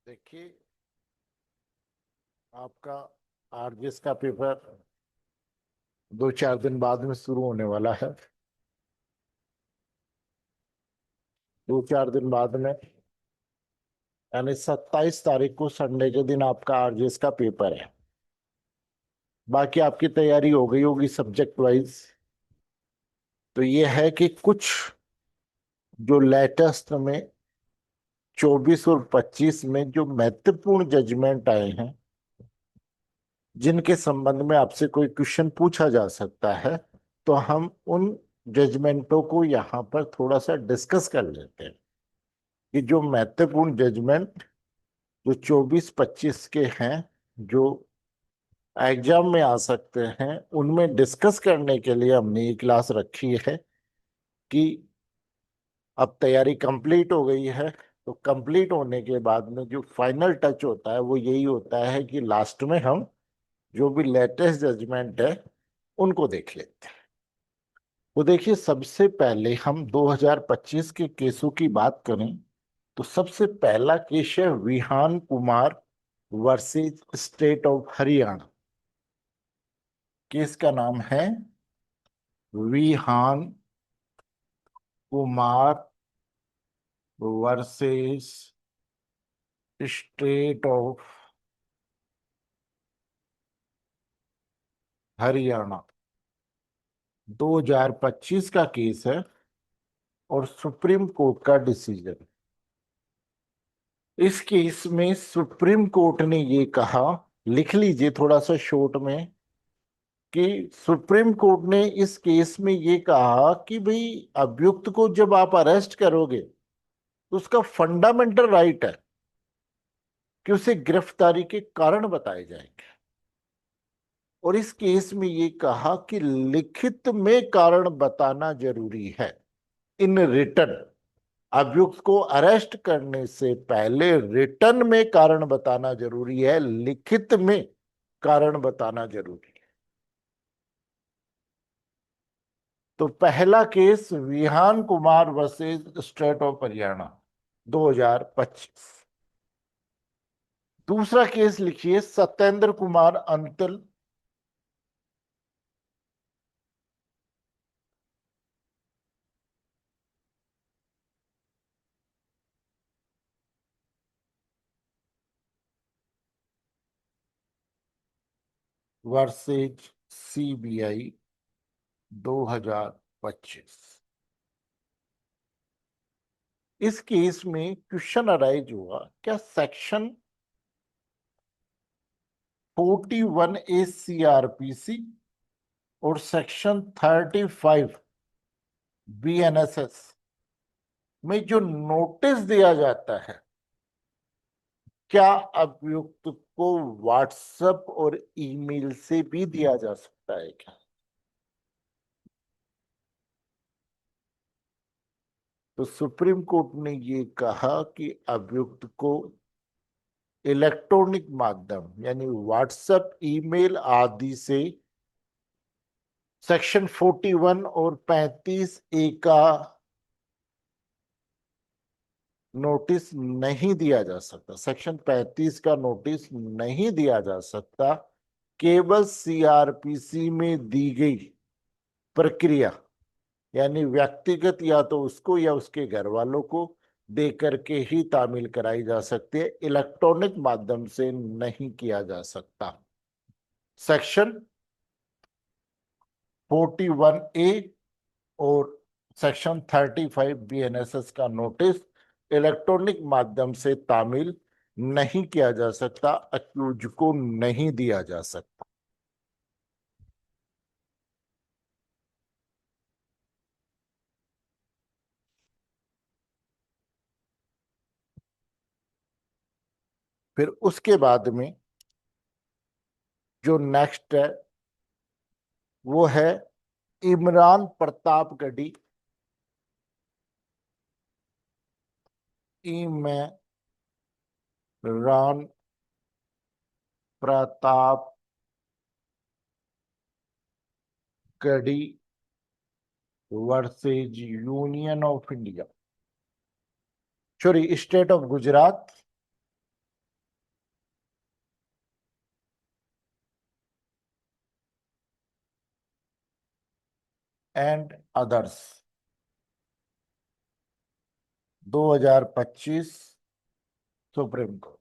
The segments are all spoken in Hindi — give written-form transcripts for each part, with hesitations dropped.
देखिए, आपका आरजीएस का पेपर 2-4 दिन बाद में शुरू होने वाला है। 2-4 दिन बाद में यानी 27 तारीख को संडे के दिन आपका आरजीएस का पेपर है। बाकी आपकी तैयारी हो गई होगी सब्जेक्ट वाइज। तो ये है कि कुछ जो लेटेस्ट में 24 और 25 में जो महत्वपूर्ण जजमेंट आए हैं, जिनके संबंध में आपसे कोई क्वेश्चन पूछा जा सकता है, तो हम उन जजमेंटों को यहाँ पर थोड़ा सा डिस्कस कर लेते हैं कि जो महत्वपूर्ण जजमेंट जो 24-25 के हैं, जो एग्जाम में आ सकते हैं, उनमें डिस्कस करने के लिए हमने ये क्लास रखी है कि अब तैयारी कंप्लीट हो गई है। तो कंप्लीट होने के बाद में जो फाइनल टच होता है वो यही होता है कि लास्ट में हम जो भी लेटेस्ट जजमेंट है उनको देख लेते हैं। तो देखिए, सबसे पहले हम 2025 के केसों की बात करें तो सबसे पहला केस है Vihan Kumar versus state of Haryana. Case का नाम है Vihan Kumar versus state of Haryana. 2025 का केस है और सुप्रीम कोर्ट का डिसीजन। इस केस में सुप्रीम कोर्ट ने ये कहा, लिख लीजिए थोड़ा सा शॉर्ट में, कि सुप्रीम कोर्ट ने इस केस में ये कहा कि भाई, अभियुक्त को जब आप अरेस्ट करोगे तो उसका फंडामेंटल राइट है कि उसे गिरफ्तारी के कारण बताए जाएंगे। और इस केस में ये कहा कि लिखित में कारण बताना जरूरी है। इन रिटर्न, अभियुक्त को अरेस्ट करने से पहले रिटर्न में कारण बताना जरूरी है, लिखित में कारण बताना जरूरी है। तो पहला case Vihan Kumar versus state of Haryana 2025। दूसरा केस लिखिए सत्येंद्र कुमार अंतल वर्सेज सीबीआई 2025। इस केस में क्वेश्चन अराइज हुआ, क्या सेक्शन 41A CRPC और सेक्शन 35 BNSS में जो नोटिस दिया जाता है, क्या अभियुक्त को व्हाट्सएप और ईमेल से भी दिया जा सकता है क्या? तो सुप्रीम कोर्ट ने ये कहा कि अभियुक्त को इलेक्ट्रॉनिक माध्यम यानी व्हाट्सएप, ईमेल आदि से सेक्शन 41 और 35A का नोटिस नहीं दिया जा सकता। सेक्शन 35 का नोटिस नहीं दिया जा सकता। केवल सीआरपीसी में दी गई प्रक्रिया, यानी व्यक्तिगत या तो उसको या उसके घर वालों को दे करके ही तामील कराई जा सकती है, इलेक्ट्रॉनिक माध्यम से नहीं किया जा सकता। सेक्शन 41A और सेक्शन 35 बीएनएसएस का नोटिस इलेक्ट्रॉनिक माध्यम से तामील नहीं किया जा सकता, अक्यूज को नहीं दिया जा सकता। फिर उसके बाद में जो नेक्स्ट है वो है Imran Pratapgarhi. Imran Pratapgarhi versus union of India, sorry, state of Gujarat and others 2025 supreme court.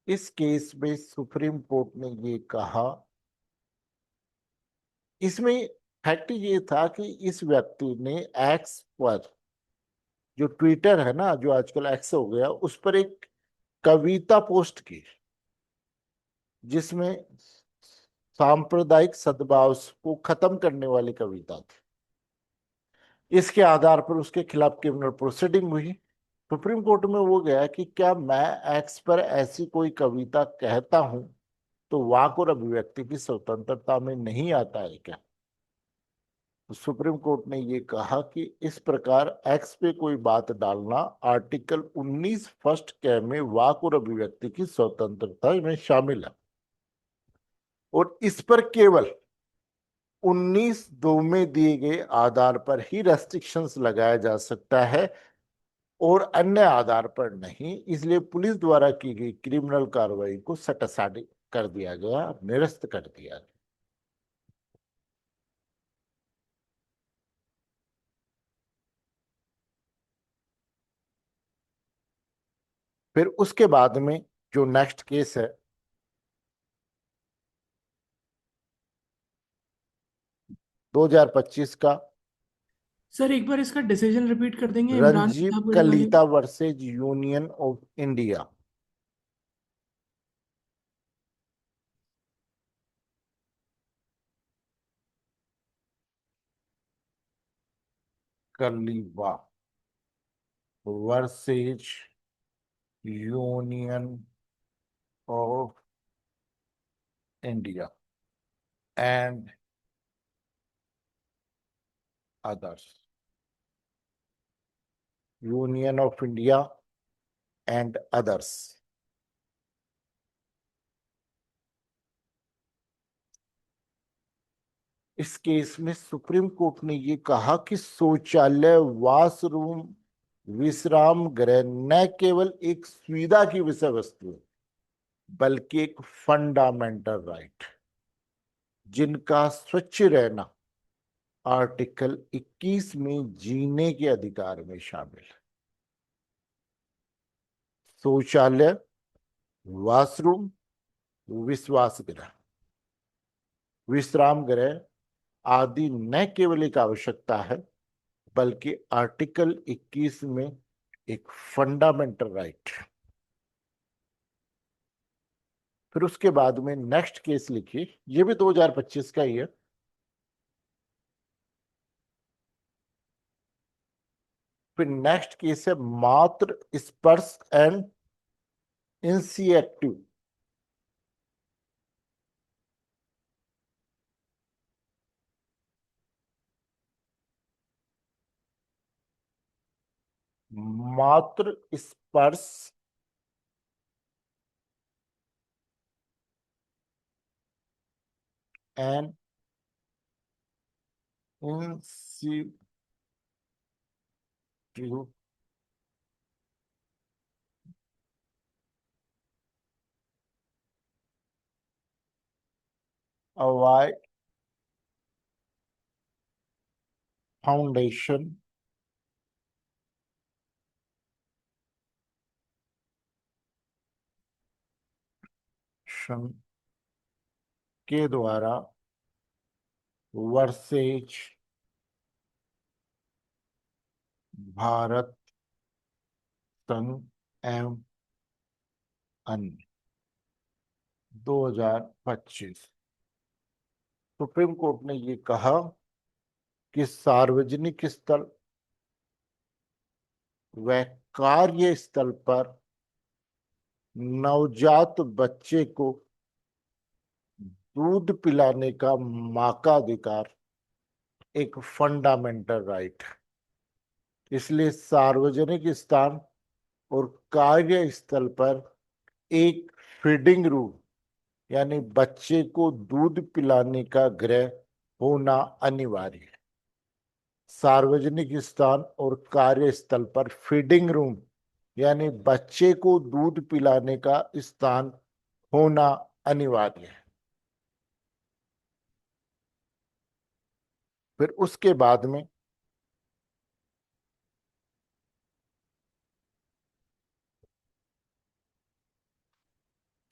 इस केस में सुप्रीम कोर्ट ने ये कहा, इसमें फैक्ट ये था कि इस व्यक्ति ने एक्स पर, जो ट्विटर है ना, जो आजकल एक्स हो गया, उस पर एक कविता पोस्ट की जिसमें सांप्रदायिक सद्भाव को खत्म करने वाली कविता थी। इसके आधार पर उसके खिलाफ क्रिमिनल प्रोसीडिंग हुई। सुप्रीम कोर्ट में वो गया कि क्या मैं एक्स पर ऐसी कोई कविता कहता हूं तो वाक और अभिव्यक्ति की स्वतंत्रता में नहीं आता है क्या? तो सुप्रीम कोर्ट ने ये कहा कि इस प्रकार एक्स पे कोई बात डालना आर्टिकल 19 फर्स्ट क में वाक और अभिव्यक्ति की स्वतंत्रता में शामिल है, और इस पर केवल 19(2) में दिए गए आधार पर ही रेस्ट्रिक्शंस लगाया जा सकता है और अन्य आधार पर नहीं। इसलिए पुलिस द्वारा की गई क्रिमिनल कार्रवाई को सट असाइड कर दिया गया, निरस्त कर दिया गया। फिर उसके बाद में जो नेक्स्ट केस है 2025 का, सर एक बार इसका डिसीजन रिपीट कर देंगे, इमरान रणजीव साहब वाले। Kalita versus union of India. Kaliva versus union of India and others. Union of India and others. इस केस में सुप्रीम कोर्ट ने ये कहा कि शौचालय, वॉशरूम, विश्राम गृह न केवल एक सुविधा की विषय वस्तु है बल्कि एक फंडामेंटल राइट, जिनका स्वच्छ रहना आर्टिकल 21 में जीने के अधिकार में शामिल है। शौचालय, वॉशरूम, विश्वास गृह, विश्राम गृह आदि न केवल एक आवश्यकता है बल्कि आर्टिकल 21 में एक फंडामेंटल राइट। फिर उसके बाद में नेक्स्ट केस लिखिए, ये भी 2025 का ही है। फिर नेक्स्ट केस है मात्र स्पर्श एंड इंसिएक्टिव। मात्र स्पर्श एंड इंसिएक्टिव अवॉइड फाउंडेशन के द्वारा वर्सेज भारत संघ एवं अन्य 2025। सुप्रीम कोर्ट ने ये कहा कि सार्वजनिक स्थल व कार्य स्थल पर नवजात बच्चे को दूध पिलाने का मां का अधिकार एक फंडामेंटल राइट है। इसलिए सार्वजनिक स्थान और कार्य स्थल पर एक फीडिंग रूम यानी बच्चे को दूध पिलाने का गृह होना अनिवार्य है। सार्वजनिक स्थान और कार्यस्थल पर फीडिंग रूम यानी बच्चे को दूध पिलाने का स्थान होना अनिवार्य है। फिर उसके बाद में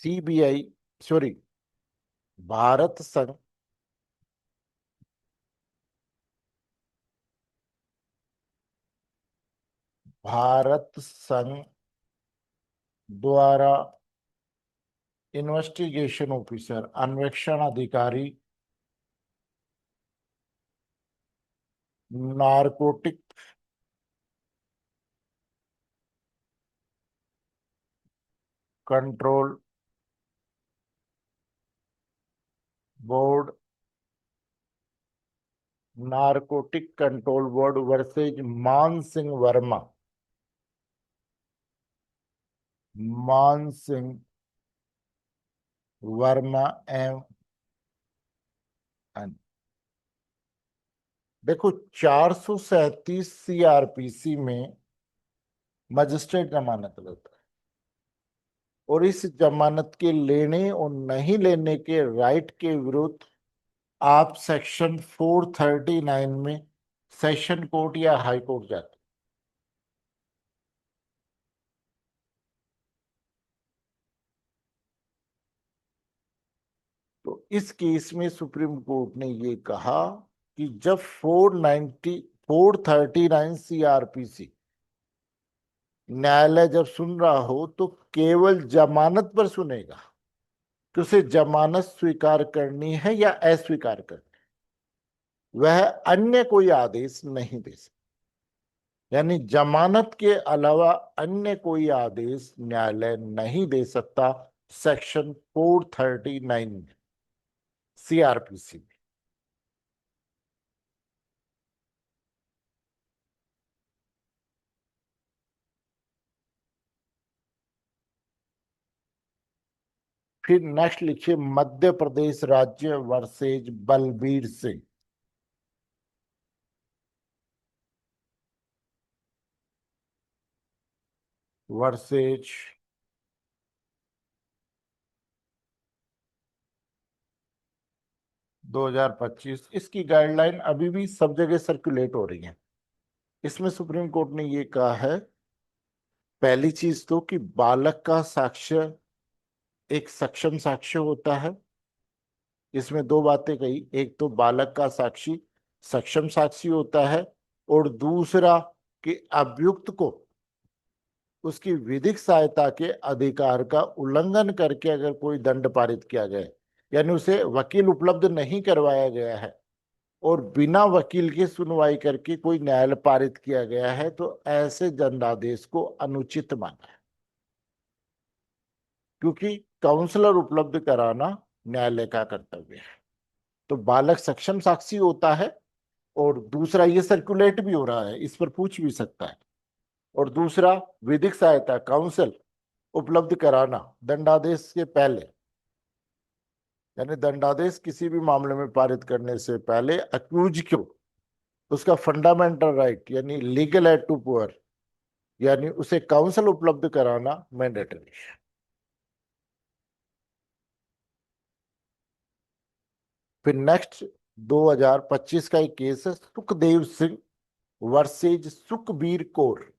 सीबीआई, सॉरी, भारत संघ भारत संघ द्वारा इन्वेस्टिगेशन ऑफिसर, अन्वेषण अधिकारी, narcotic control board, narcotic control board versus मान सिंह वर्मा, मान सिंह वर्मा एवं अन्य। देखो, 437 सीआरपीसी में मजिस्ट्रेट जमानत लेता है, और इस जमानत के लेने और नहीं लेने के राइट के विरुद्ध आप सेक्शन 439 में सेशन कोर्ट या हाई कोर्ट जाते। तो इस केस में सुप्रीम कोर्ट ने ये कहा कि जब 439 सीआरपीसी न्यायालय जब सुन रहा हो तो केवल जमानत पर सुनेगा कि उसे जमानत स्वीकार करनी है या अस्वीकार करनी है। वह अन्य कोई आदेश नहीं दे सकता, यानी जमानत के अलावा अन्य कोई आदेश न्यायालय नहीं दे सकता सेक्शन 439 में सीआरपीसी में। फिर नेक्स्ट लिखिए, मध्य प्रदेश राज्य वर्सेज बलबीर सिंह, वर्सेज 2025। इसकी गाइडलाइन अभी भी सब जगह सर्कुलेट हो रही है। इसमें सुप्रीम कोर्ट ने ये कहा है, पहली चीज तो कि बालक का साक्ष्य एक सक्षम साक्ष्य होता है। इसमें दो बातें कही, एक तो बालक का साक्षी सक्षम साक्षी होता है, और दूसरा कि अभियुक्त को उसकी विधिक सहायता के अधिकार का उल्लंघन करके अगर कोई दंड पारित किया गया, यानी उसे वकील उपलब्ध नहीं करवाया गया है और बिना वकील की सुनवाई करके कोई न्यायालय पारित किया गया है, तो ऐसे दंडादेश को अनुचित माना है, क्योंकि काउंसलर उपलब्ध कराना न्यायालय का कर्तव्य है। तो बालक सक्षम साक्षी होता है, और दूसरा ये सर्कुलेट भी हो रहा है, इस पर पूछ भी सकता है, और दूसरा विधिक सहायता काउंसिल उपलब्ध कराना दंडादेश के पहले, यानी दंडादेश किसी भी मामले में पारित करने से पहले अक्यूज को उसका फंडामेंटल राइट यानी लीगल राइट टू पुअर, यानी उसे काउंसिल उपलब्ध कराना मैंडेटरी है। फिर नेक्स्ट 2025 का एक केस है, सुखदेव सिंह वर्सेज सुखबीर कौर,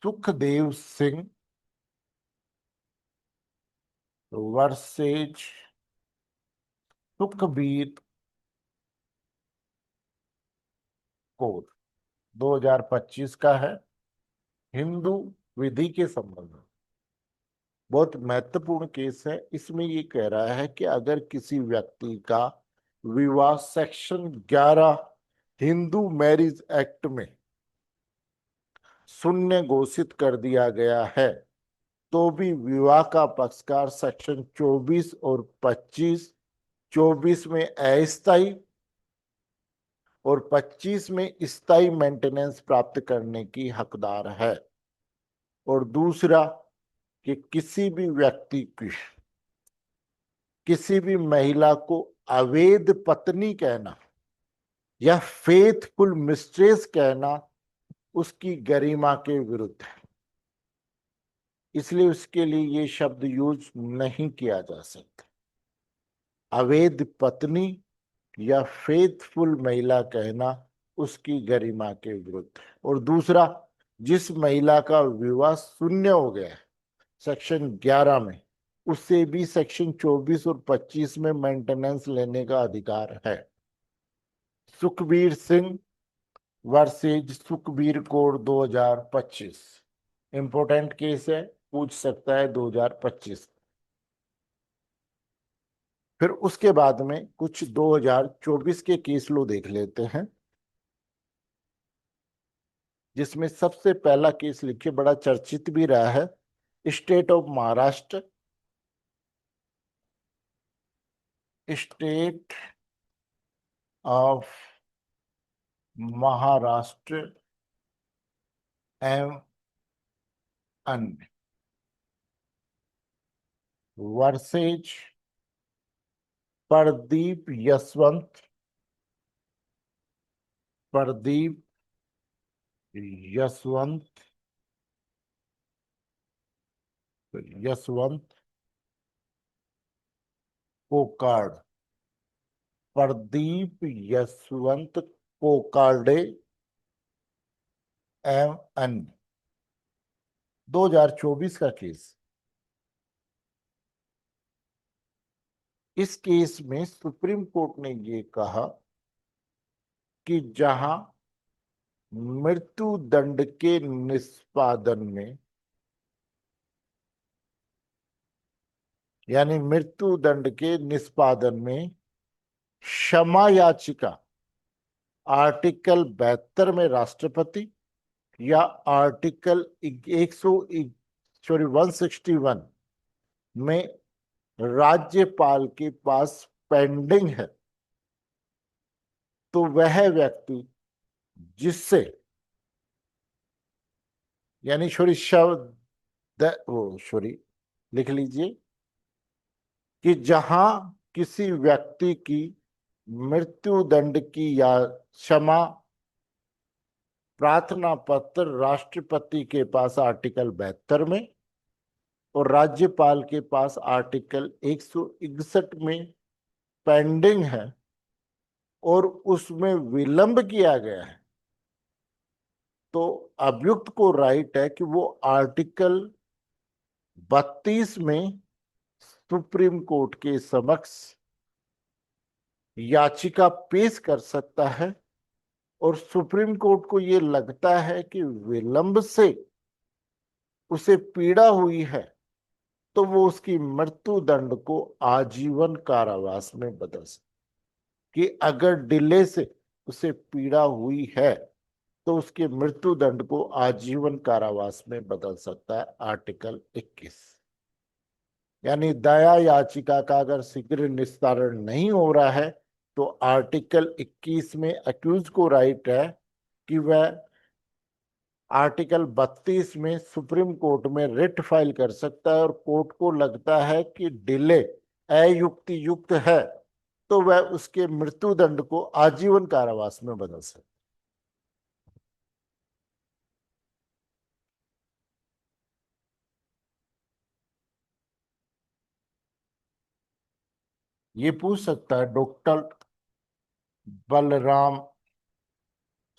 सुखदेव सिंह वर्सेज सुखबीर कौर, 2025 का है, हिंदू विधि के संबंध में। बहुत महत्वपूर्ण केस है। इसमें ये कह रहा है कि अगर किसी व्यक्ति का विवाह सेक्शन 11 हिंदू मैरिज एक्ट में शून्य घोषित कर दिया गया है, तो भी विवाह का पक्षकार सेक्शन 24 और 25, 24 में अस्थायी और 25 में स्थायी मेंटेनेंस प्राप्त करने की हकदार है। और दूसरा कि किसी भी व्यक्ति की किसी भी महिला को अवैध पत्नी कहना या फेथफुल मिस्ट्रेस कहना उसकी गरिमा के विरुद्ध है, इसलिए उसके लिए ये शब्द यूज नहीं किया जा सकता। अवैध पत्नी या फेथफुल महिला कहना उसकी गरिमा के विरुद्ध है। और दूसरा, जिस महिला का विवाह शून्य हो गया है सेक्शन 11 में, उससे भी सेक्शन 24 और 25 में मेंटेनेंस लेने का अधिकार है। Sukhbir Singh versus Sukhbir code 2025 important case है, पूछ सकता है 2025। फिर उसके बाद में कुछ 2024 के केस लो देख लेते हैं, जिसमें सबसे पहला केस लिखिए, बड़ा चर्चित भी रहा है, state of Maharashtra, state of Maharashtra एवं अन्य वर्सेज प्रदीप यशवंत, प्रदीप यशवंत, यशवंत कोकाड, प्रदीप यशवंत कोकाडे एवं अन्य, 2024 का केस। इस केस में सुप्रीम कोर्ट ने ये कहा कि जहां मृत्यु दंड के निष्पादन में, यानी मृत्यु दंड के निष्पादन में क्षमा याचिका आर्टिकल 72 में राष्ट्रपति या आर्टिकल 161 में राज्यपाल के पास पेंडिंग है, तो वह व्यक्ति जिससे, यानी लिख लीजिए कि जहां किसी व्यक्ति की मृत्यु दंड की या क्षमा प्रार्थना पत्र राष्ट्रपति के पास आर्टिकल 72 में और राज्यपाल के पास आर्टिकल 161 में पेंडिंग है और उसमें विलंब किया गया है, तो अभियुक्त को राइट है कि वो आर्टिकल 32 में सुप्रीम कोर्ट के समक्ष याचिका पेश कर सकता है। और सुप्रीम कोर्ट को ये लगता है कि विलंब से उसे पीड़ा हुई है, तो वो उसकी मृत्यु दंड को आजीवन कारावास में बदल सकता, कि अगर डिले से उसे पीड़ा हुई है तो उसके मृत्यु दंड को आजीवन कारावास में बदल सकता है, आर्टिकल 21। यानी दया याचिका का अगर शीघ्र निस्तारण नहीं हो रहा है तो आर्टिकल 21 में अक्यूज को राइट है कि वह आर्टिकल 32 में सुप्रीम कोर्ट में रिट फाइल कर सकता है, और कोर्ट को लगता है कि डिले अयुक्ति युक्त है, तो वह उसके मृत्यु दंड को आजीवन कारावास में बदल सकता है। ये पूछ सकता है डॉक्टर बलराम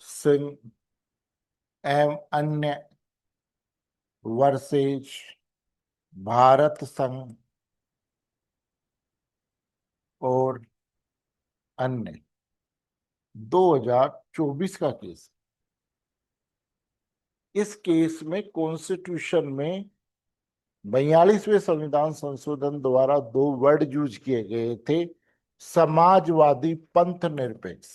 सिंह एवं अन्य वर्सेज भारत संघ और अन्य, 2024 का केस। इस केस में कॉन्स्टिट्यूशन में 42वें संविधान संशोधन द्वारा दो वर्ड यूज किए गए थे, समाजवादी पंथ निरपेक्ष,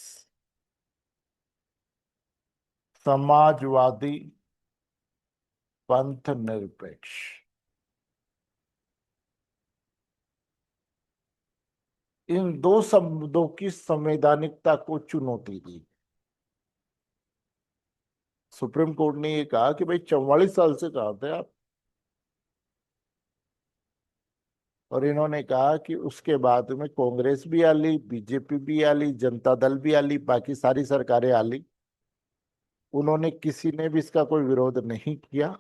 समाजवादी पंथ निरपेक्ष। इन दो शब्दों की संवैधानिकता को चुनौती दी। सुप्रीम कोर्ट ने ये कहा कि भाई 44 साल से कहा थे आप, और इन्होंने कहा कि उसके बाद में कांग्रेस भी आली, बीजेपी भी आली, जनता दल भी आली, बाकी सारी सरकारें आली, उन्होंने किसी ने भी इसका कोई विरोध नहीं किया।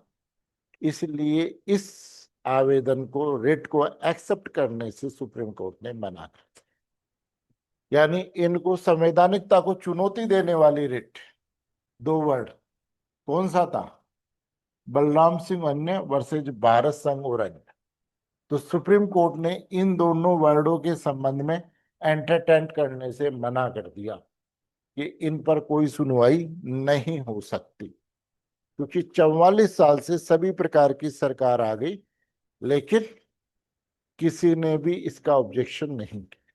इसलिए इस आवेदन को, रिट को एक्सेप्ट करने से सुप्रीम कोर्ट ने मना कर दिया। यानी इनको संवैधानिकता को चुनौती देने वाली रिट, दो वर्ड, कौन सा था? बलराम सिंह अन्य वर्सेज भारत संघ और अन्य। तो सुप्रीम कोर्ट ने इन दोनों वर्डों के संबंध में एंटरटेन करने से मना कर दिया कि इन पर कोई सुनवाई नहीं हो सकती, क्योंकि 44 साल से सभी प्रकार की सरकार आ गई, लेकिन किसी ने भी इसका ऑब्जेक्शन नहीं किया।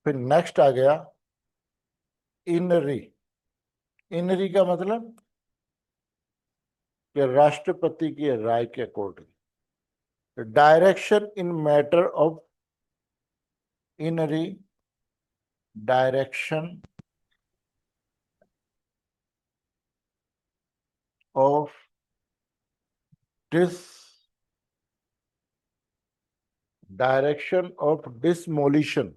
फिर नेक्स्ट आ गया इनरी। इनरी का मतलब कि राष्ट्रपति की राय के according direction in matter of in re, direction of dis direction of demolition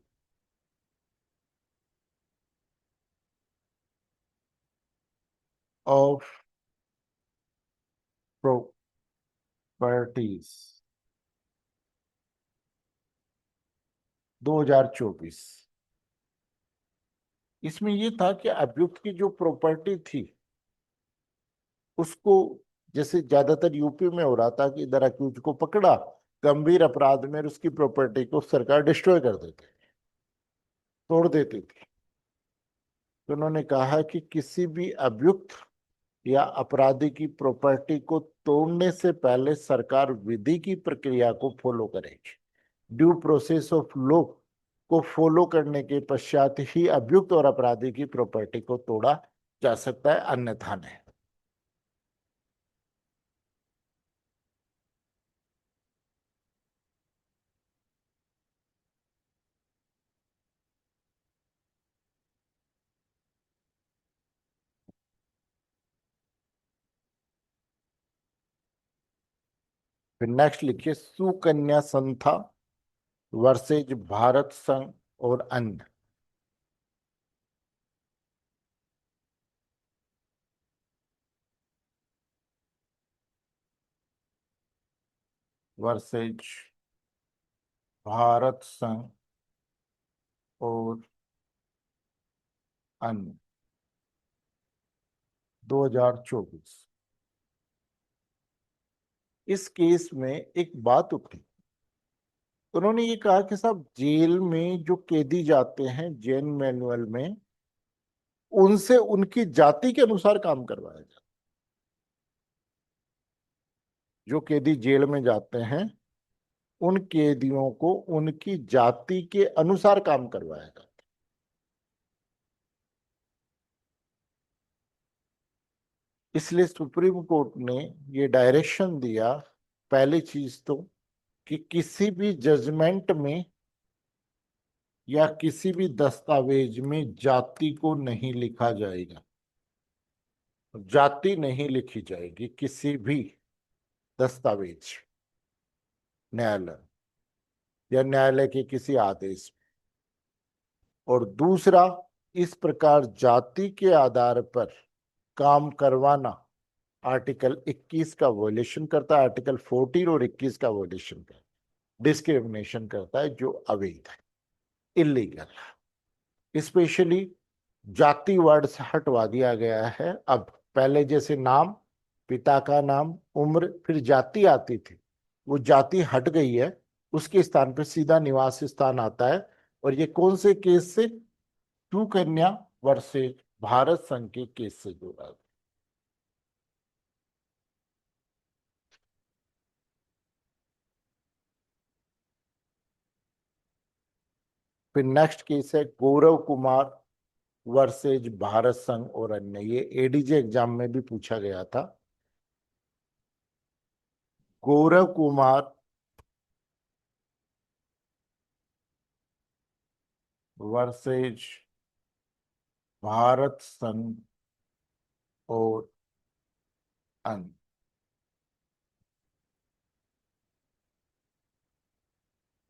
of properties 2024। इसमें ये था कि अभियुक्त की जो प्रॉपर्टी थी उसको, जैसे ज्यादातर यूपी में हो रहा था कि इधर अक्यूज को पकड़ा गंभीर अपराध में और उसकी प्रॉपर्टी को सरकार डिस्ट्रॉय कर देती, तोड़ देती थी। तो उन्होंने कहा कि किसी भी अभियुक्त या अपराधी की प्रॉपर्टी को तोड़ने से पहले सरकार विधि की प्रक्रिया को फॉलो करेगी। ड्यू प्रोसेस ऑफ लॉ को फॉलो करने के पश्चात ही अभियुक्त और अपराधी की प्रॉपर्टी को तोड़ा जा सकता है, अन्यथा नहीं। फिर नेक्स्ट लिखिए सुकन्या संस्था वर्सेज भारत संघ और अन्य। वर्सेज भारत संघ और अन्य 2024। इस केस में एक बात उठी। उन्होंने ये कहा कि साहब जेल में जो कैदी जाते हैं जेल मैनुअल में, उनसे उनकी जाति के अनुसार काम करवाया जाए। जो कैदी जेल में जाते हैं उन कैदियों को उनकी जाति के अनुसार काम करवाया जाता है। इसलिए सुप्रीम कोर्ट ने ये डायरेक्शन दिया, पहली चीज तो, कि किसी भी जजमेंट में या किसी भी दस्तावेज में जाति को नहीं लिखा जाएगा। जाति नहीं लिखी जाएगी किसी भी दस्तावेज, न्यायालय या न्यायालय के किसी आदेश में। और दूसरा, इस प्रकार जाति के आधार पर काम करवाना आर्टिकल 21 का वॉयलेशन करता है, आर्टिकल 14 और 21 का वॉयलेशन करता है, डिस्क्रिमिनेशन करता है, जो अवैध है, इलीगल है। स्पेशली जाति वर्ड से हटवा दिया गया है। अब पहले जैसे नाम, पिता का नाम, उम्र, फिर जाति आती थी, वो जाति हट गई है, उसके स्थान पर सीधा निवास स्थान आता है। और ये कौन से केस से? सुकन्या वर्सेज भारत संघ के केस से जुड़ा है। फिर नेक्स्ट केस है गौरव कुमार वर्सेज भारत संघ और अन्य। ये एडीजे एग्जाम में भी पूछा गया था। गौरव कुमार वर्सेज भारत संघ और अन्य।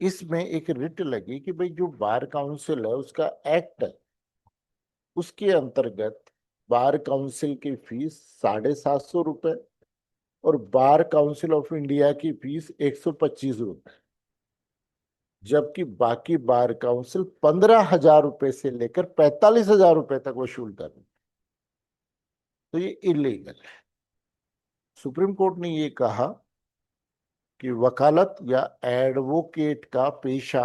इसमें एक रिट लगी कि भाई जो बार काउंसिल है उसका एक्ट है, उसके अंतर्गत बार काउंसिल की फीस 750 रुपए और बार काउंसिल ऑफ इंडिया की फीस 125 रुपए, जबकि बाकी बार काउंसिल 15,000 रुपए से लेकर 45,000 रुपए तक वसूल कर रही है। तो ये इलीगल है। सुप्रीम कोर्ट ने ये कहा कि वकालत या एडवोकेट का पेशा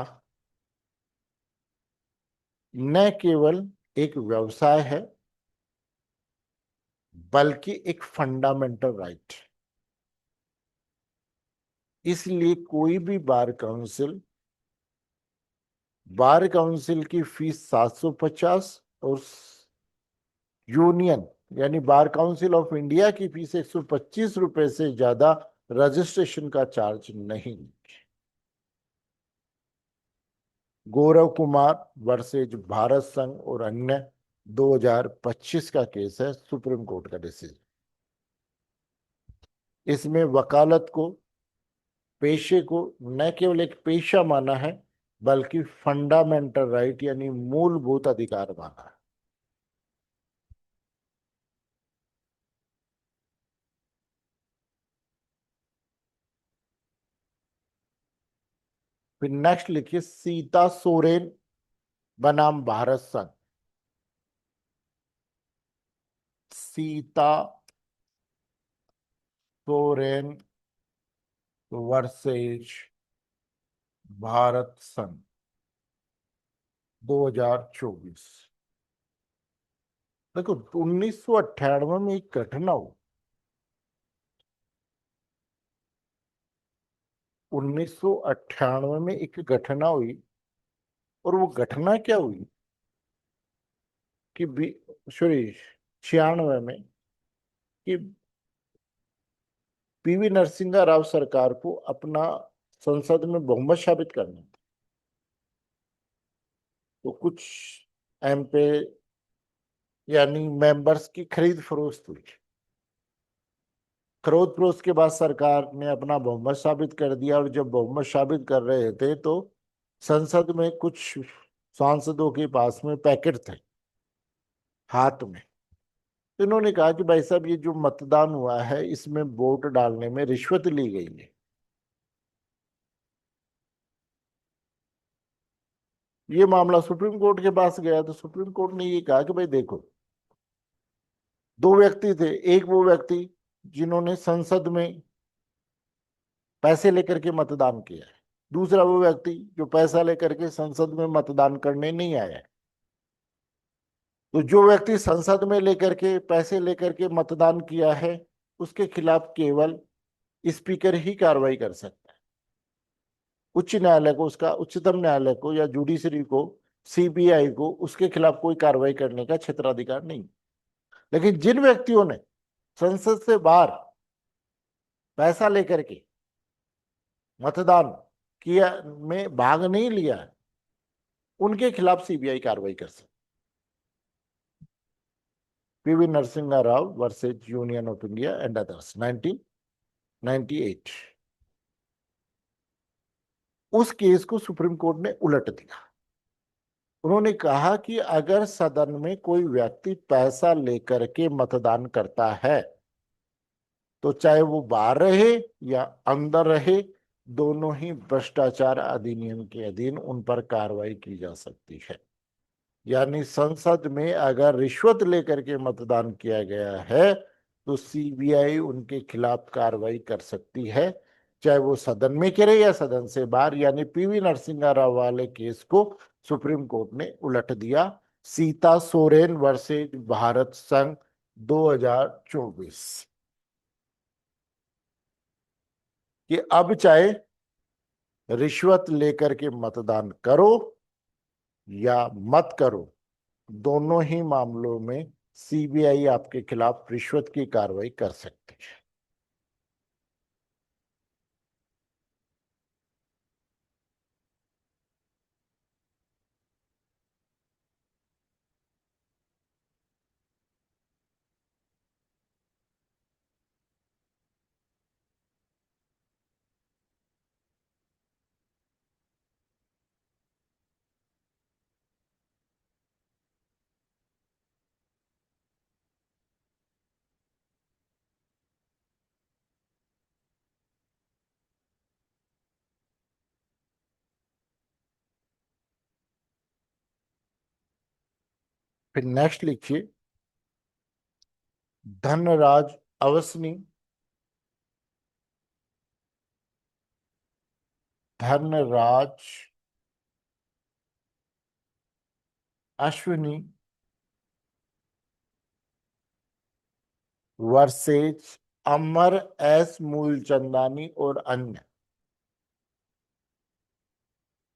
न केवल एक व्यवसाय है, बल्कि एक फंडामेंटल राइट। इसलिए कोई भी बार काउंसिल की फीस 750 और यूनियन यानी बार काउंसिल ऑफ इंडिया की फीस 125 रुपए से ज्यादा रजिस्ट्रेशन का चार्ज नहीं। गौरव कुमार वर्सेज भारत संघ और अन्य 2025 का केस है, सुप्रीम कोर्ट का डिसीजन। इसमें वकालत को, पेशे को न केवल एक पेशा माना है, बल्कि फंडामेंटल राइट यानी मूलभूत अधिकार माना है। फिर नेक्स्ट लिखिए सीता सोरेन बनाम भारत संघ। सीता सोरेन वर्सेज भारत संघ 2024। देखो 1998 में एक घटना हुई। 1998 में एक घटना हुई, और वो घटना क्या हुई कि सॉरी 96 में, कि पीवी नरसिंह राव सरकार को अपना संसद में बहुमत साबित करना था। तो कुछ एमपी यानी मेंबर्स की खरीद फरोख्त हुई। खरीद फरोख्त के बाद सरकार ने अपना बहुमत साबित कर दिया, और जब बहुमत साबित कर रहे थे तो संसद में कुछ सांसदों के पास में पैकेट थे हाथ में। तो इन्होंने कहा कि भाई साहब, ये जो मतदान हुआ है इसमें वोट डालने में रिश्वत ली गई है। ये मामला सुप्रीम कोर्ट के पास गया, तो सुप्रीम कोर्ट ने ये कहा कि भाई देखो, दो व्यक्ति थे। एक वो व्यक्ति जिन्होंने संसद में पैसे लेकर के मतदान किया है, दूसरा वो व्यक्ति जो पैसा लेकर के संसद में मतदान करने नहीं आया है। तो जो व्यक्ति संसद में लेकर के पैसे लेकर के मतदान किया है, उसके खिलाफ केवल स्पीकर ही कार्रवाई कर सकता है। उच्च न्यायालय को, उसका उच्चतम न्यायालय को या जुडिशरी को, सीबीआई को उसके खिलाफ कोई कार्रवाई करने का क्षेत्राधिकार नहीं। लेकिन जिन व्यक्तियों ने संसद से बाहर पैसा लेकर के मतदान किया में भाग नहीं लिया है, उनके खिलाफ सीबीआई कार्रवाई कर सकती। PV Narasimha Rao versus union of India and others 1998। उस केस को सुप्रीम कोर्ट ने उलट दिया। उन्होंने कहा कि अगर सदन में कोई व्यक्ति पैसा लेकर के मतदान करता है, तो चाहे वो बाहर रहे या अंदर रहे, दोनों ही भ्रष्टाचार अधिनियम के अधीन उन पर कार्रवाई की जा सकती है। यानी संसद में अगर रिश्वत लेकर के मतदान किया गया है, तो सीबीआई उनके खिलाफ कार्रवाई कर सकती है, चाहे वो सदन में करे या सदन से बाहर। यानी पीवी नरसिंह राव वाले केस को सुप्रीम कोर्ट ने उलट दिया। सीता सोरेन वर्सेज भारत संघ 2024, कि अब चाहे रिश्वत लेकर के मतदान करो या मत करो, दोनों ही मामलों में सीबीआई आपके खिलाफ रिश्वत की कार्रवाई कर सकती है। फिर नेक्स्ट लिखिए, धनराज अवसनी, धनराज अश्विनी वर्सेज अमर एस मूलचंदानी और अन्य।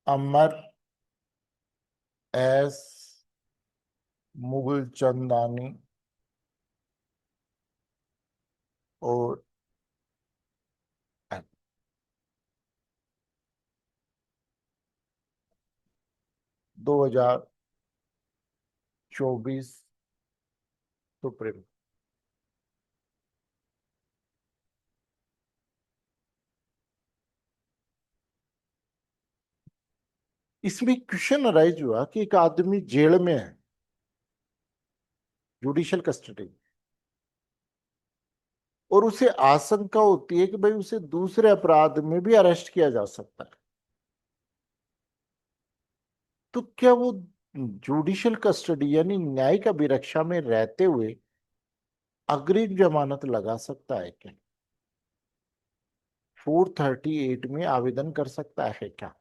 अमर एस मूलचंदानी और अन्य। 2024 सुप्रीम। इसमें क्वेश्चन अराइज हुआ कि एक आदमी जेल में है, जुडिशियल कस्टडी, और उसे आशंका होती है कि भाई उसे दूसरे अपराध में भी अरेस्ट किया जा सकता है। तो क्या वो जुडिशियल कस्टडी यानी न्यायिक अभिरक्षा में रहते हुए अग्रिम जमानत लगा सकता है क्या? 438 में आवेदन कर सकता है क्या?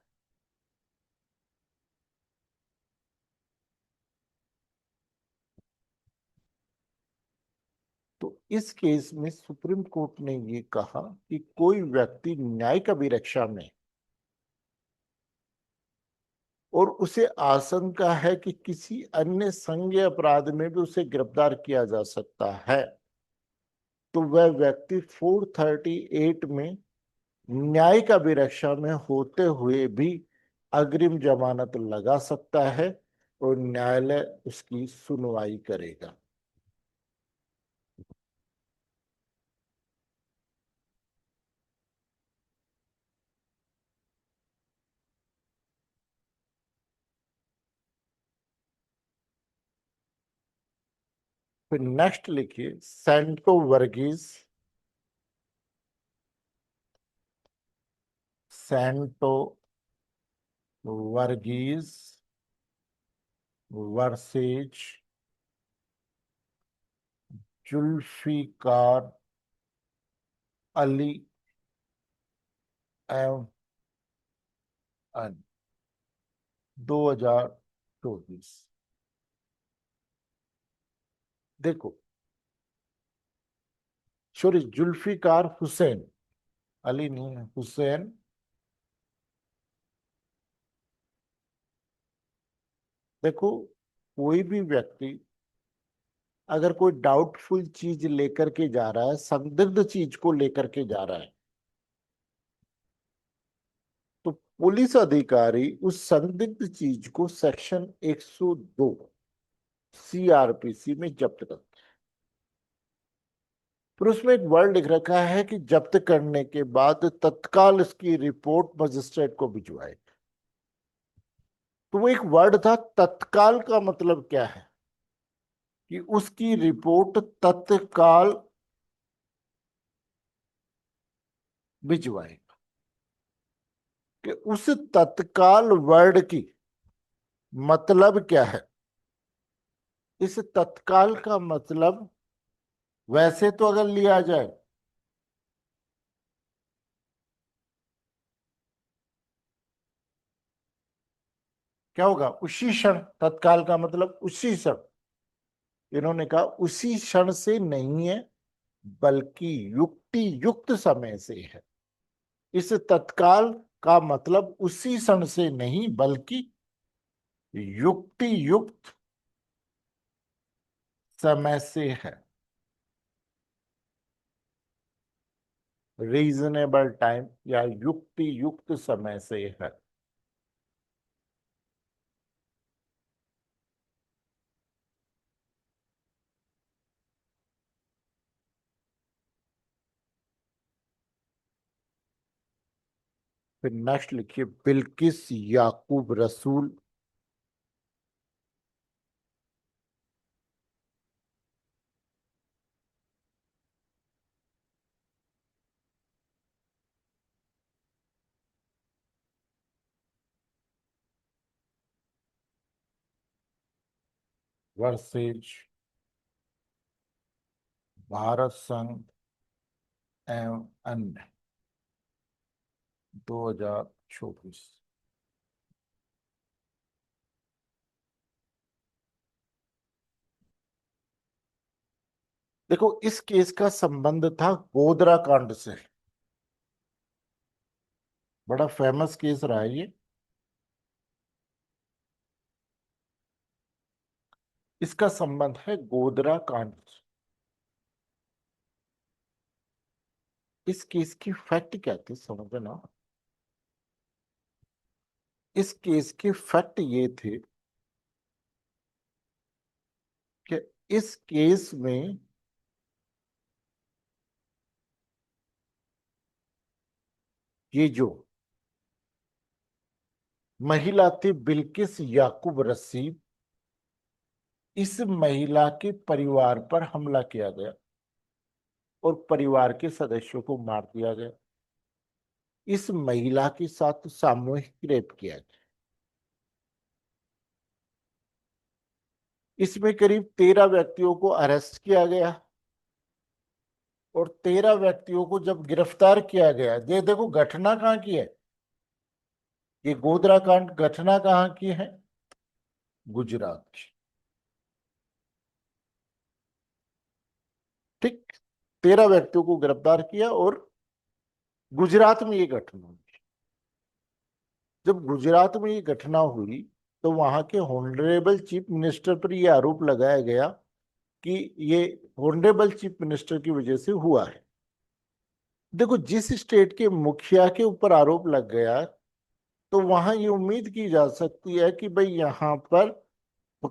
तो इस केस में सुप्रीम कोर्ट ने ये कहा कि कोई व्यक्ति न्यायिक अभिरक्षा में और उसे आशंका है कि किसी अन्य संज्ञेय अपराध में भी उसे गिरफ्तार किया जा सकता है, तो वह व्यक्ति 438 में न्यायिक अभिरक्षा में होते हुए भी अग्रिम जमानत लगा सकता है और न्यायालय उसकी सुनवाई करेगा। फिर नेक्स्ट लिखिए, सेंटो वर्गीस, सेंटो वर्गीस वर्सेज जुल्फिकार अली एम अन, 2024। देखो, सॉरी, जुल्फिकार हुसैन, अली नहीं है, हुसैन। देखो, कोई भी व्यक्ति अगर कोई डाउटफुल चीज लेकर के जा रहा है, संदिग्ध चीज को लेकर के जा रहा है, तो पुलिस अधिकारी उस संदिग्ध चीज को सेक्शन 102 सीआरपीसी में जब्त करते हैं। फिर उसमें एक वर्ड लिख रखा है कि जब्त करने के बाद तत्काल इसकी रिपोर्ट मजिस्ट्रेट को भिजवाए। तो वो एक वर्ड था तत्काल, का मतलब क्या है कि उसकी रिपोर्ट तत्काल भिजवाए। कि उस तत्काल वर्ड की मतलब क्या है? इस तत्काल का मतलब वैसे तो अगर लिया जाए, क्या होगा? उसी क्षण। तत्काल का मतलब उसी क्षण। इन्होंने कहा उसी क्षण से नहीं है, बल्कि युक्ति युक्त समय से है। इस तत्काल का मतलब उसी क्षण से नहीं, बल्कि युक्ति युक्त समय से है। रीजनेबल टाइम या युक्ति युक्त समय से है। फिर नेक्स्ट लिखिए, बिल्किस याकूब रसूल, वर्सेज भारत संघ एवं अन्य 2024। देखो, इस केस का संबंध था गोधरा कांड से। बड़ा फेमस केस रहा है ये। इसका संबंध है गोधरा कांड से। इस केस की फैक्ट क्या थी समझना। इस केस के फैक्ट ये थे कि इस केस में ये जो महिला थी बिल्किस याकूब रशीद, इस महिला के परिवार पर हमला किया गया और परिवार के सदस्यों को मार दिया गया। इस महिला के साथ सामूहिक रेप किया गया। इसमें करीब 13 व्यक्तियों को अरेस्ट किया गया और 13 व्यक्तियों को जब गिरफ्तार किया गया, ये देखो घटना कहाँ की है। ये गोधरा कांड घटना कहाँ की है? गुजरात की। ठीक। 13 व्यक्तियों को गिरफ्तार किया और गुजरात में ये घटना हुई। जब गुजरात में ये घटना हुई तो वहां के ऑनरेबल चीफ मिनिस्टर पर यह आरोप लगाया गया कि ये ऑनरेबल चीफ मिनिस्टर की वजह से हुआ है। देखो, जिस स्टेट के मुखिया के ऊपर आरोप लग गया तो वहां ये उम्मीद की जा सकती है कि भाई यहाँ पर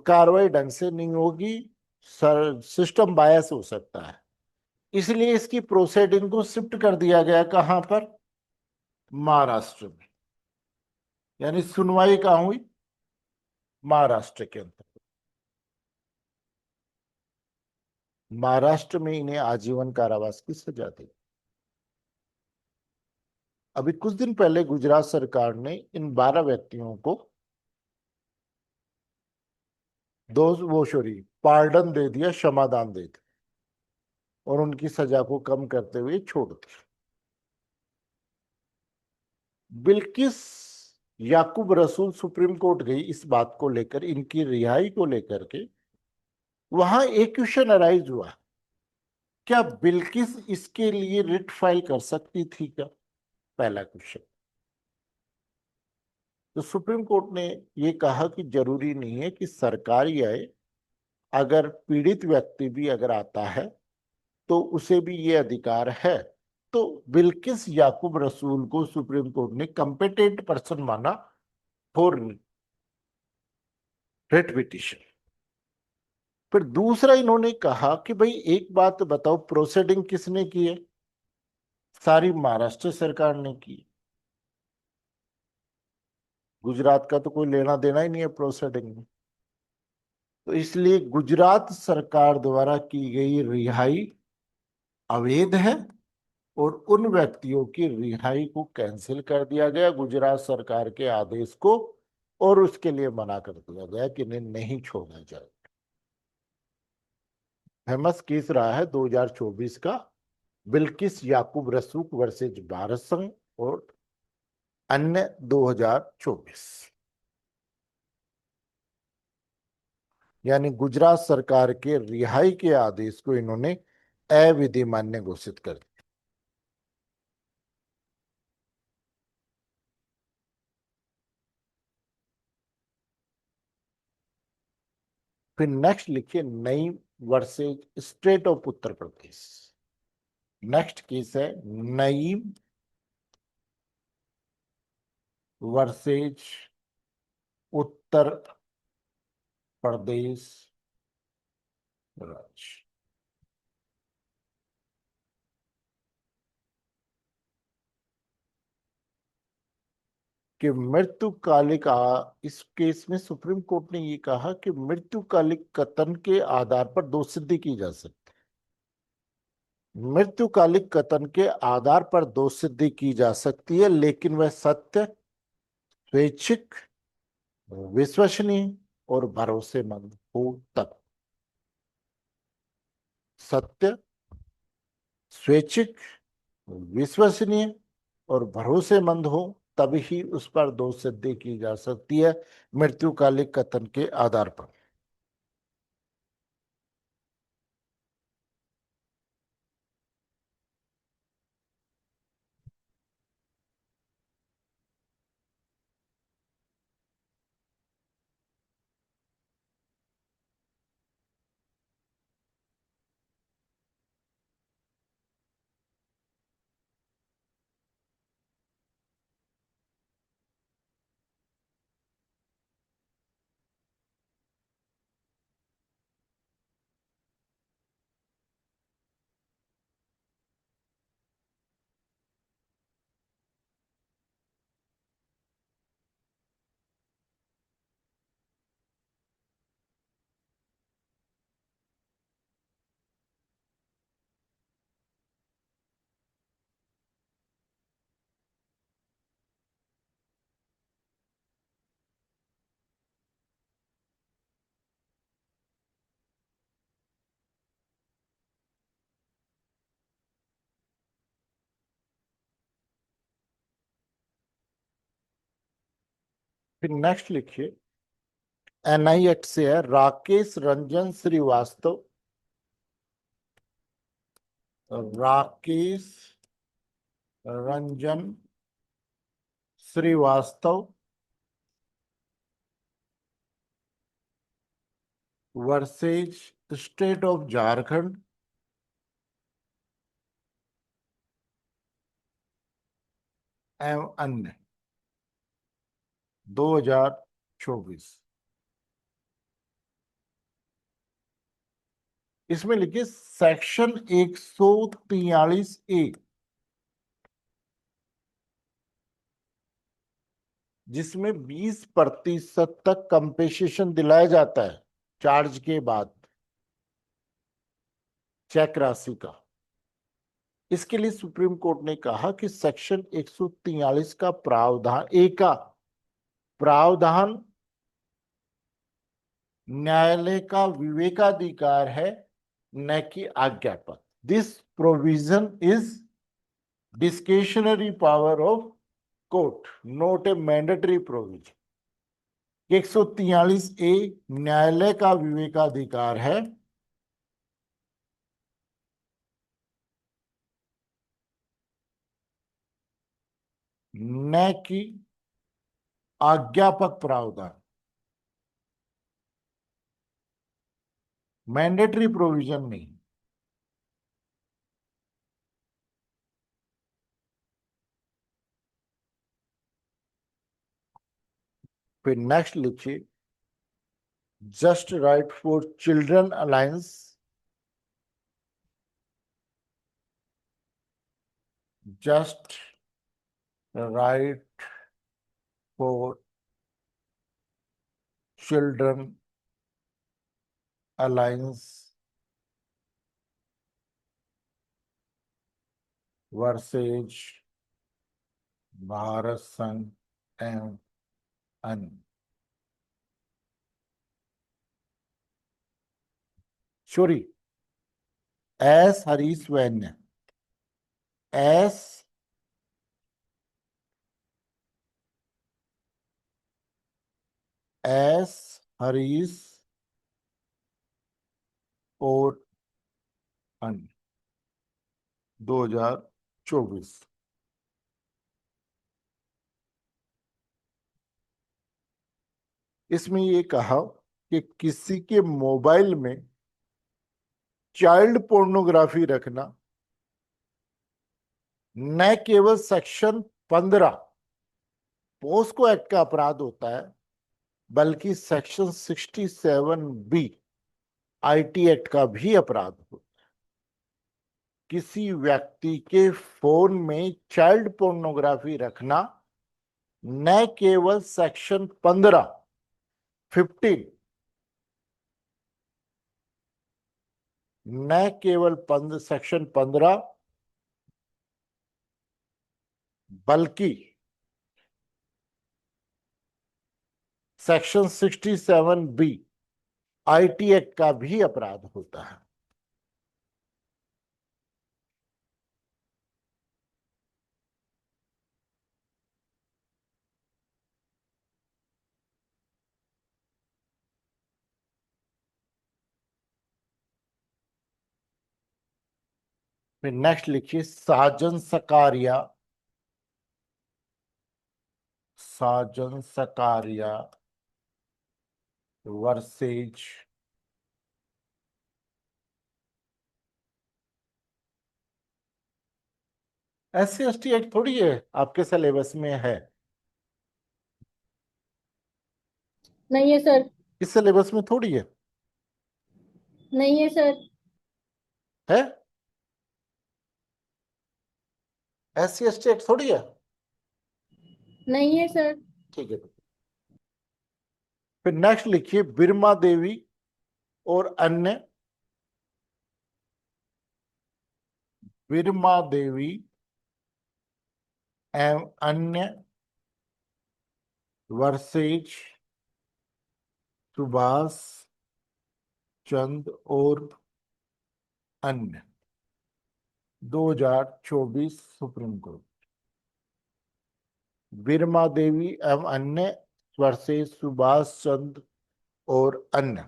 कार्रवाई ढंग से नहीं होगी, सर सिस्टम बायस हो सकता है। इसलिए इसकी प्रोसीडिंग को शिफ्ट कर दिया गया कहां पर? महाराष्ट्र में। यानी सुनवाई कहां हुई? महाराष्ट्र के अंदर। महाराष्ट्र में इन्हें आजीवन कारावास की सजा दी। अभी कुछ दिन पहले गुजरात सरकार ने इन 12 व्यक्तियों को दो वो सॉरी पार्डन दे दिया, क्षमादान दे दिया और उनकी सजा को कम करते हुए छोड़ दिया। बिल्किस याकूब रसूल सुप्रीम कोर्ट गई इस बात को लेकर, इनकी रिहाई को लेकर के। वहां एक क्वेश्चन अराइज हुआ, क्या बिल्किस इसके लिए रिट फाइल कर सकती थी क्या? पहला क्वेश्चन। तो सुप्रीम कोर्ट ने ये कहा कि जरूरी नहीं है कि सरकार ही आए, अगर पीड़ित व्यक्ति भी अगर आता है तो उसे भी ये अधिकार है। तो बिल्किस याकूब रसूल को सुप्रीम कोर्ट ने कंपेटेंट पर्सन माना फॉर रिट पिटीशन। फिर दूसरा इन्होंने कहा कि भाई एक बात बताओ, प्रोसीडिंग किसने की है? सारी महाराष्ट्र सरकार ने की। गुजरात का तो कोई लेना देना ही नहीं है प्रोसीडिंग में। तो इसलिए गुजरात सरकार द्वारा की गई रिहाई अवैध है और उन व्यक्तियों की रिहाई को कैंसिल कर दिया गया गुजरात सरकार के आदेश को, और उसके लिए मना कर दिया गया कि इन्हें नहीं छोड़ा जाए। फेमस केस रहा है 2024 का, बिल्किस याकूब रसूख वर्सेज भारत संघ और अन्य 2024। यानी गुजरात सरकार के रिहाई के आदेश को इन्होंने अविधि मान्य घोषित कर दिया। फिर नेक्स्ट लिखिए नई versus state of Uttar Pradesh. Next case है नईम वर्सेज उत्तर प्रदेश राज्य। कि मृत्युकालिक इस केस में सुप्रीम कोर्ट ने ये कहा कि मृत्युकालिक कथन के आधार पर दोष सिद्धि की जा सकती है। मृत्युकालिक कथन के आधार पर दोष सिद्धि की जा सकती है, लेकिन वह सत्य, स्वैच्छिक, विश्वसनीय और भरोसेमंद हो तब, सत्य, स्वैच्छिक, विश्वसनीय और भरोसेमंद हो, तभी ही उस पर दोष सिद्धि की जा सकती है मृत्युकालिक कथन के आधार पर। फिर नेक्स्ट लिखिए, NIH से है, Rakesh Ranjan Srivastava. Rakesh Ranjan Srivastava versus state of Jharkhand एवं अन्य, 2024। इसमें लिखिए सेक्शन 143A, जिसमें 20% तक कंपेंसेशन दिलाया जाता है चार्ज के बाद चेक राशि का। इसके लिए सुप्रीम कोर्ट ने कहा कि सेक्शन 143 का प्रावधान, ए का प्रावधान न्यायालय का विवेकाधिकार है, न कि आज्ञापन। This provision is discretionary power of court, not a mandatory provision. 143A न्यायालय का विवेकाधिकार है, न कि आज्ञापक प्रावधान, मैंडेटरी प्रोविजन नहीं। फिर नेक्स्ट लिखिए, just right for children alliance, just right for children alliance versus Bharat संघ एवं अन्य। सॉरी, एस हरीश वैन्य, एस एस हरीश और अन्य, 2024। इसमें ये कहा कि किसी के मोबाइल में चाइल्ड पोर्नोग्राफी रखना न केवल सेक्शन 15 पोस्को एक्ट का अपराध होता है, बल्कि सेक्शन 67B IT एक्ट का भी अपराध होता है। किसी व्यक्ति के फोन में चाइल्ड पोर्नोग्राफी रखना न केवल सेक्शन 15 न केवल सेक्शन 15, बल्कि सेक्शन 67B आईटी एक्ट का भी अपराध होता है। फिर नेक्स्ट लिखिए Sajan Sakaria, Sajan Sakaria versus SC ST act थोड़ी है, आपके सिलेबस में है? नहीं है सर। इस सिलेबस में थोड़ी है। नहीं है सर। है SC ST एक्ट थोड़ी है। नहीं है सर। ठीक है। फिर नेक्स्ट लिखिए बिरमा देवी और अन्य, बिरमा देवी एवं अन्य वर्सेज सुभाष चंद्र और अन्य, 2024 सुप्रीम कोर्ट। बिरमा देवी एवं अन्य वर्सेज सुभाष चंद्र और अन्य।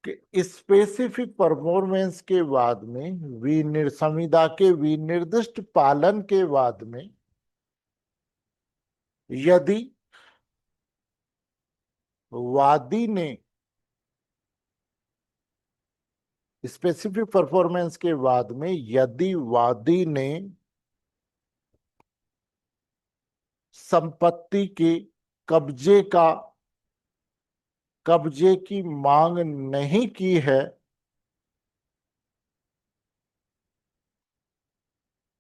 कि स्पेसिफिक परफॉर्मेंस के बाद में संविदा के विनिर्दिष्ट पालन के बाद में यदि वादी ने, स्पेसिफिक परफॉर्मेंस के बाद में यदि वादी ने संपत्ति के कब्जे की मांग नहीं की है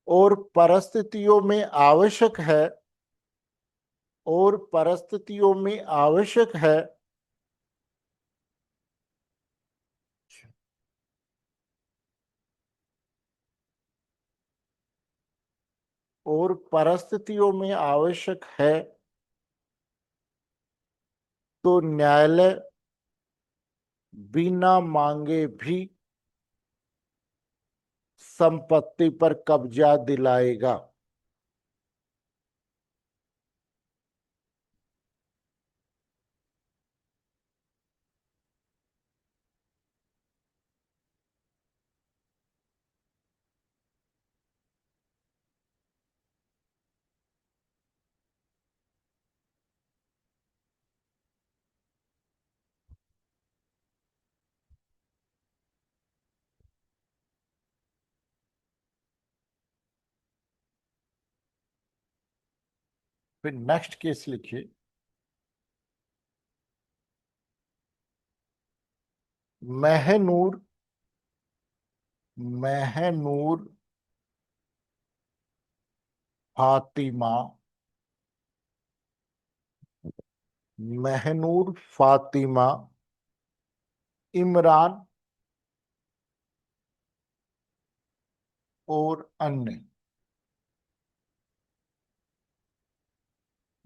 और परिस्थितियों में आवश्यक है, और परिस्थितियों में आवश्यक है और परिस्थितियों में आवश्यक है तो न्यायालय बिना मांगे भी संपत्ति पर कब्जा दिलाएगा। फिर नेक्स्ट केस लिखिए महनूर, महनूर फातिमा, महनूर फातिमा इमरान और अन्य,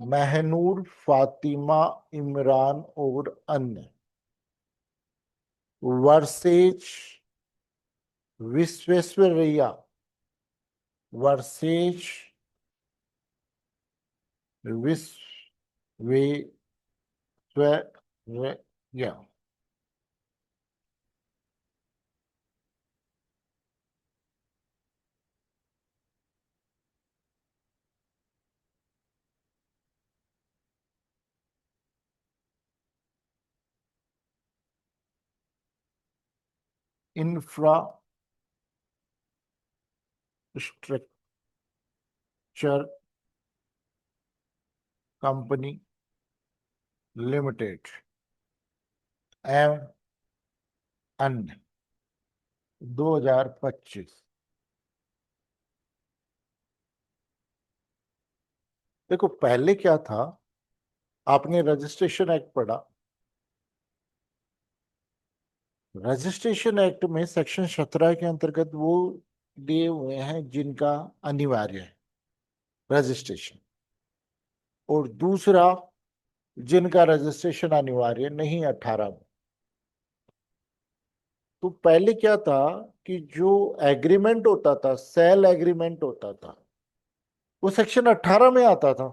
महनूर फातिमा इमरान और अन्य versus Visvesvaraya, versus Visvesvaraya. Infrastructure company limited एवं अन्य, 2025। देखो पहले क्या था, आपने रजिस्ट्रेशन एक्ट पढ़ा, रजिस्ट्रेशन एक्ट में सेक्शन 17 के अंतर्गत वो दिए हुए हैं जिनका अनिवार्य है, रजिस्ट्रेशन, और दूसरा जिनका रजिस्ट्रेशन अनिवार्य नहीं 18 में। तो पहले क्या था कि जो एग्रीमेंट होता था, सेल एग्रीमेंट होता था, वो सेक्शन 18 में आता था,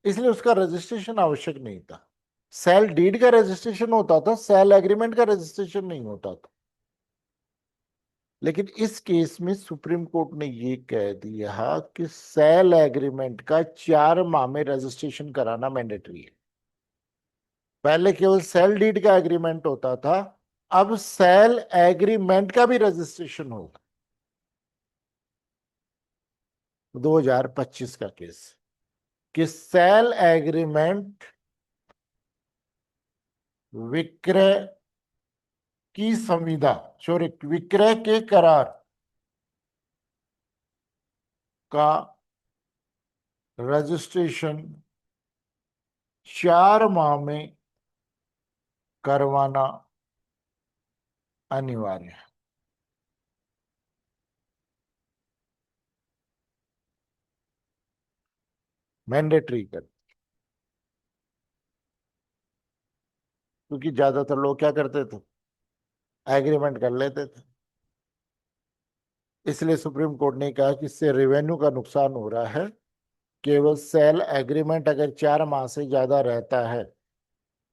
इसलिए उसका रजिस्ट्रेशन आवश्यक नहीं था। सेल डीड का रजिस्ट्रेशन होता था, सेल एग्रीमेंट का रजिस्ट्रेशन नहीं होता था। लेकिन इस केस में सुप्रीम कोर्ट ने ये कह दिया कि सेल एग्रीमेंट का 4 माह में रजिस्ट्रेशन कराना मैंडेटरी है। पहले केवल सेल डीड का एग्रीमेंट होता था, अब सेल एग्रीमेंट का भी रजिस्ट्रेशन होगा। 2025 का केस कि सेल एग्रीमेंट विक्रय की संविदा, सॉरी, विक्रय के करार का रजिस्ट्रेशन 4 माह में करवाना अनिवार्य है। मैंडेटरी कर, क्योंकि ज्यादातर लोग क्या करते थे, एग्रीमेंट कर लेते थे। इसलिए सुप्रीम कोर्ट ने कहा कि इससे रेवेन्यू का नुकसान हो रहा है। केवल सेल एग्रीमेंट अगर 4 माह से ज्यादा रहता है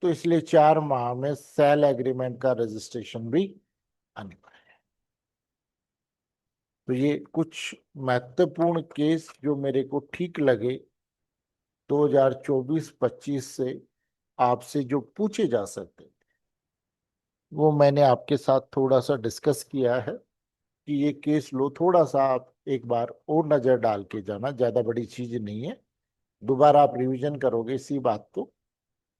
तो इसलिए 4 माह में सेल एग्रीमेंट का रजिस्ट्रेशन भी अनिवार्य है। तो ये कुछ महत्वपूर्ण केस जो मेरे को ठीक लगे 2024-25 से आपसे जो पूछे जा सकते थे, वो मैंने आपके साथ थोड़ा सा डिस्कस किया है कि ये केस लो, थोड़ा सा आप एक बार और नजर डाल के जाना, ज्यादा बड़ी चीज नहीं है। दोबारा आप रिवीजन करोगे इसी बात को।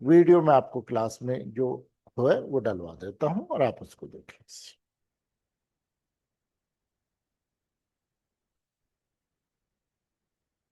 वीडियो में आपको क्लास में जो है वो डलवा देता हूं और आप उसको देखें।